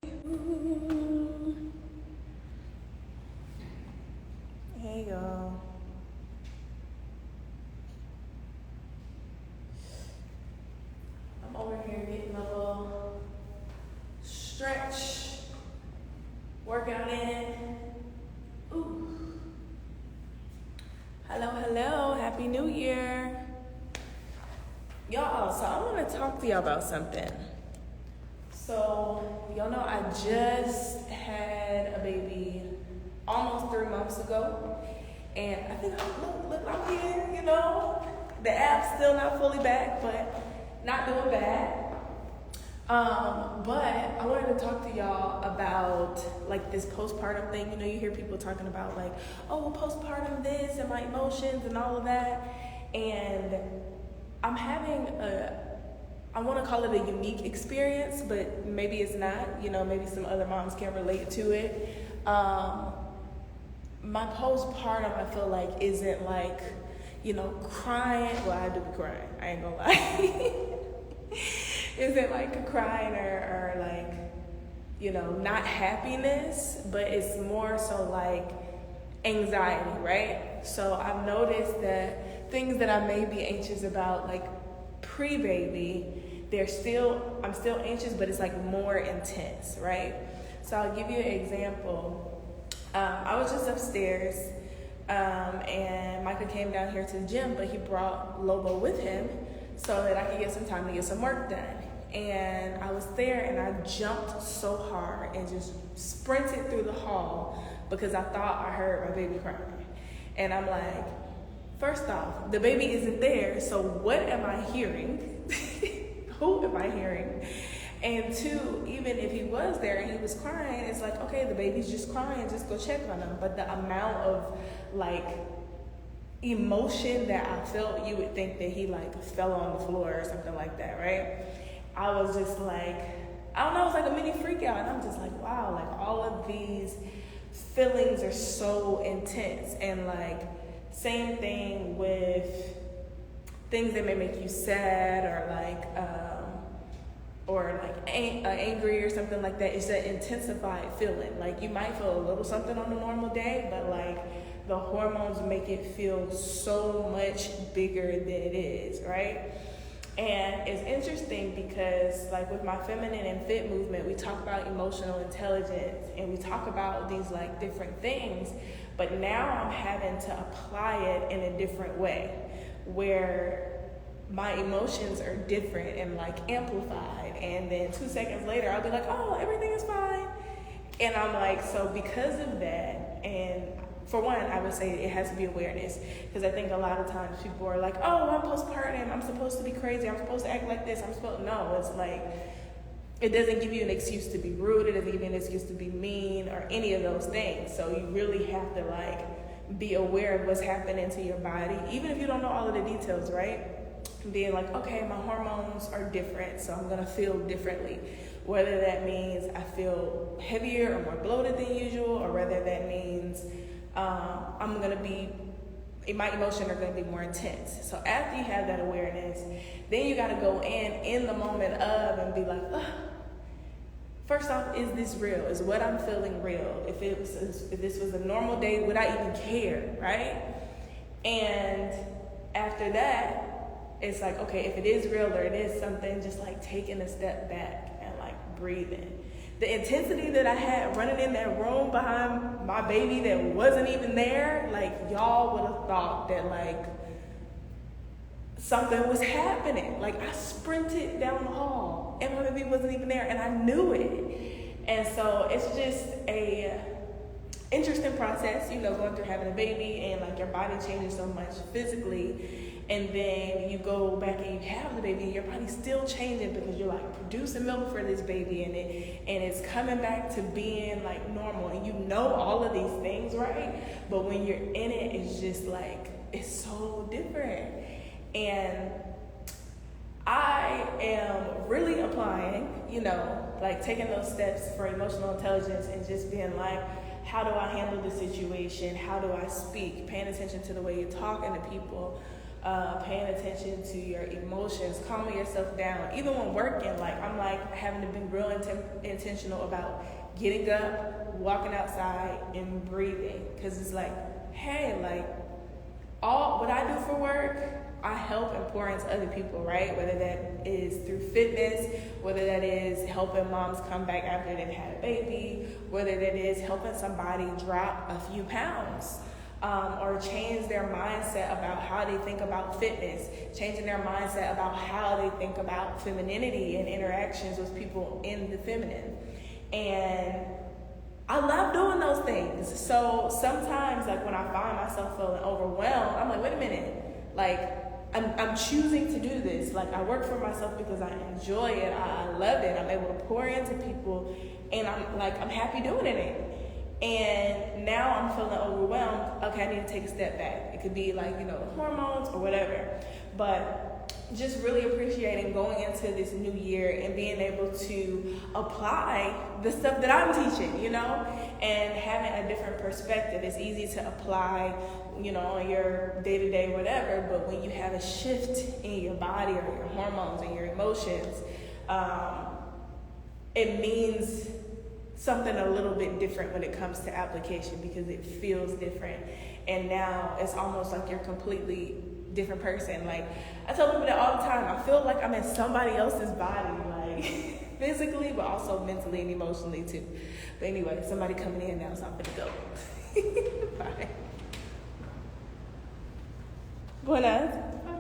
Hey y'all. I'm over here getting a little stretch workout in. Ooh. Hello. Happy New Year. Y'all, so I want to talk to y'all about something. So, y'all know I just had a baby almost 3 months ago. And I think, look, I'm here, The app's still not fully back, but not doing bad. But I wanted to talk to y'all about like this postpartum thing. You hear people talking about like, oh, postpartum this and my emotions and all of that. And I'm having I want to call it a unique experience, but maybe it's not. Maybe some other moms can relate to it. My postpartum, I feel like, isn't like, crying. Well, I do be crying. I ain't gonna lie. Isn't like crying or like, not happiness, but it's more so like anxiety, right? So I've noticed that things that I may be anxious about, like pre-baby, I'm still anxious, but it's like more intense, right? So I'll give you an example. I was just upstairs, and Micah came down here to the gym, but he brought Lobo with him so that I could get some time to get some work done. And I was there, and I jumped so hard and just sprinted through the hall because I thought I heard my baby crying. And I'm like, first off, the baby isn't there, so what am I hearing? Who am I hearing? And two, even if he was there and he was crying, it's like, okay, the baby's just crying, just go check on him. But the amount of like emotion that I felt, you would think that he like fell on the floor or something like that, right? I was just like, I don't know, it was like a mini freak out. And I'm just like, wow, like all of these feelings are so intense. And like, same thing with things that may make you sad or angry or something like that. It's that intensified feeling. Like you might feel a little something on a normal day, but like the hormones make it feel so much bigger than it is, right? And it's interesting because like with my feminine and fit movement, we talk about emotional intelligence and we talk about these like different things, but now I'm having to apply it in a different way where my emotions are different and like amplified, and then 2 seconds later I'll be like, oh, everything is fine. And I'm like, so because of that, and for one, I would say it has to be awareness, because I think a lot of times people are like, oh, I'm postpartum, I'm supposed to be crazy, I'm supposed to act like this, no, it's like, it doesn't give you an excuse to be rude, it doesn't give you an excuse to be mean or any of those things. So you really have to like be aware of what's happening to your body, even if you don't know all of the details, right? Being like, okay, my hormones are different, so I'm gonna feel differently. Whether that means I feel heavier or more bloated than usual, or whether that means my emotions are gonna be more intense. So after you have that awareness, then you gotta go in the moment of and be like, first off, is this real? Is what I'm feeling real? If this was a normal day, would I even care, right? And after that, it's like, okay, if it is real or it is something, just like taking a step back and like breathing. The intensity that I had running in that room behind my baby that wasn't even there, like y'all would have thought that like something was happening. Like I sprinted down the hall and my baby wasn't even there, and I knew it. And so it's just a interesting process, going through having a baby, and like your body changes so much physically. And then you go back and you have the baby and your body's still changing because you're like producing milk for this baby, and it's coming back to being like normal, and you know all of these things, right? But when you're in it, it's just like, it's so different. And I am really applying, like taking those steps for emotional intelligence and just being like, how do I handle the situation? How do I speak? Paying attention to the way you're talking to people. paying attention to your emotions, calming yourself down. Even when working, like I'm like having to be real intentional about getting up, walking outside, and breathing. Because it's like, hey, like all what I do for work, I help and pour into other people, right? Whether that is through fitness, whether that is helping moms come back after they've had a baby, whether that is helping somebody drop a few pounds, or change their mindset about how they think about fitness, changing their mindset about how they think about femininity and interactions with people in the feminine. And I love doing those things. So sometimes, like when I find myself feeling overwhelmed, I'm like, wait a minute, like I'm choosing to do this. Like I work for myself because I enjoy it. I love it. I'm able to pour into people, and I'm happy doing it. And now I'm feeling overwhelmed. Okay, I need to take a step back. It could be like, the hormones or whatever. But just really appreciating going into this new year and being able to apply the stuff that I'm teaching, and having a different perspective. It's easy to apply, on your day-to-day whatever, but when you have a shift in your body or your hormones and your emotions, it means something a little bit different when it comes to application, because it feels different. And now it's almost like you're a completely different person. Like I tell people that all the time, I feel like I'm in somebody else's body, like physically, but also mentally and emotionally too. But anyway, somebody coming in now, so I'm gonna go. Bye. Buenas.